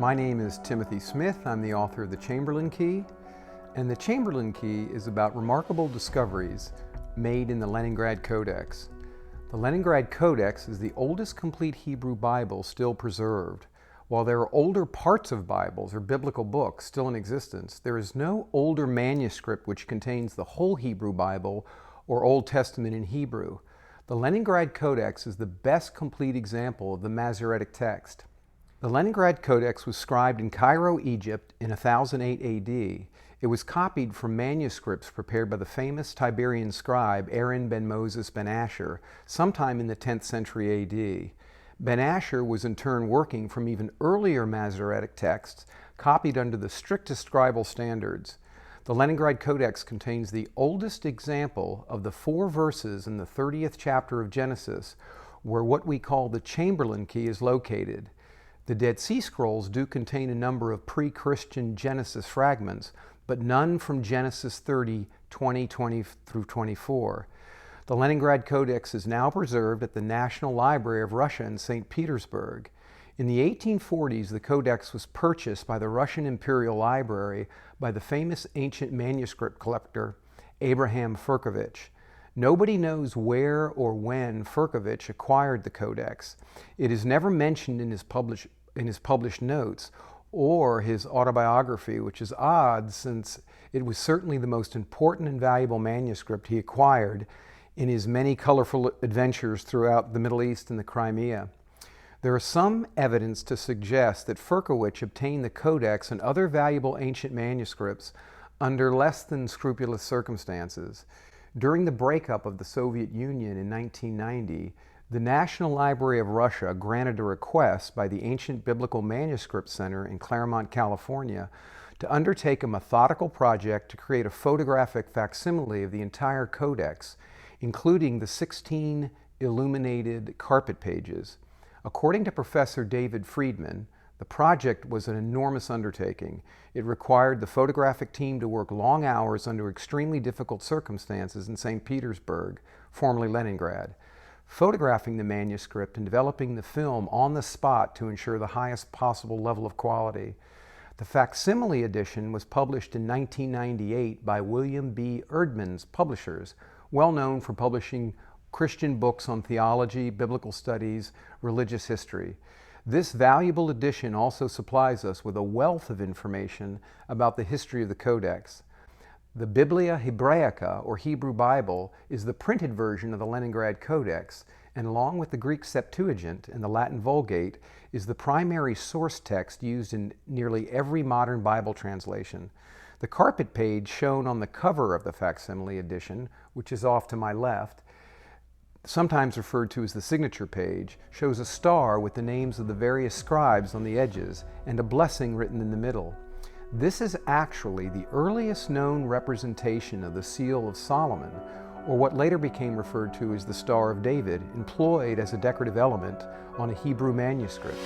My name is Timothy Smith. I'm the author of the Chamberlain Key, and the Chamberlain Key is about remarkable discoveries made in the Leningrad Codex. The Leningrad Codex is the oldest complete Hebrew Bible still preserved. While there are older parts of Bibles or biblical books still in existence, there is no older manuscript which contains the whole Hebrew Bible or Old Testament in Hebrew. The Leningrad Codex is the best complete example of the Masoretic text. The Leningrad Codex was scribed in Cairo, Egypt in 1008 AD. It was copied from manuscripts prepared by the famous Tiberian scribe Aaron ben Moses ben Asher sometime in the 10th century AD. Ben Asher was in turn working from even earlier Masoretic texts copied under the strictest scribal standards. The Leningrad Codex contains the oldest example of the 4 verses in the 30th chapter of Genesis where what we call the Chamberlain Key is located. The Dead Sea Scrolls do contain a number of pre-Christian Genesis fragments, but none from Genesis 30, 20 through 24. The Leningrad Codex is now preserved at the National Library of Russia in St. Petersburg. In the 1840s, the Codex was purchased by the Russian Imperial Library by the famous ancient manuscript collector Abraham Furkovich. Nobody knows where or when Furkovich acquired the Codex. It is never mentioned in his published notes or his autobiography, which is odd since it was certainly the most important and valuable manuscript he acquired in his many colorful adventures throughout the Middle East and the Crimea. There is some evidence to suggest that Furkovich obtained the Codex and other valuable ancient manuscripts under less than scrupulous circumstances. During the breakup of the Soviet Union in 1990, the National Library of Russia granted a request by the Ancient Biblical Manuscript Center in Claremont, California, to undertake a methodical project to create a photographic facsimile of the entire Codex, including the 16 illuminated carpet pages. According to Professor David Friedman, the project was an enormous undertaking. It required the photographic team to work long hours under extremely difficult circumstances in St. Petersburg, formerly Leningrad, photographing the manuscript and developing the film on the spot to ensure the highest possible level of quality. The Facsimile Edition was published in 1998 by William B. Erdman's publishers, well known for publishing Christian books on theology, biblical studies, religious history. This valuable edition also supplies us with a wealth of information about the history of the Codex. The Biblia Hebraica, or Hebrew Bible, is the printed version of the Leningrad Codex, and along with the Greek Septuagint and the Latin Vulgate, is the primary source text used in nearly every modern Bible translation. The carpet page shown on the cover of the Facsimile Edition, which is off to my left, sometimes referred to as the signature page, shows a star with the names of the various scribes on the edges and a blessing written in the middle. This is actually the earliest known representation of the seal of Solomon, or what later became referred to as the Star of David, employed as a decorative element on a Hebrew manuscript.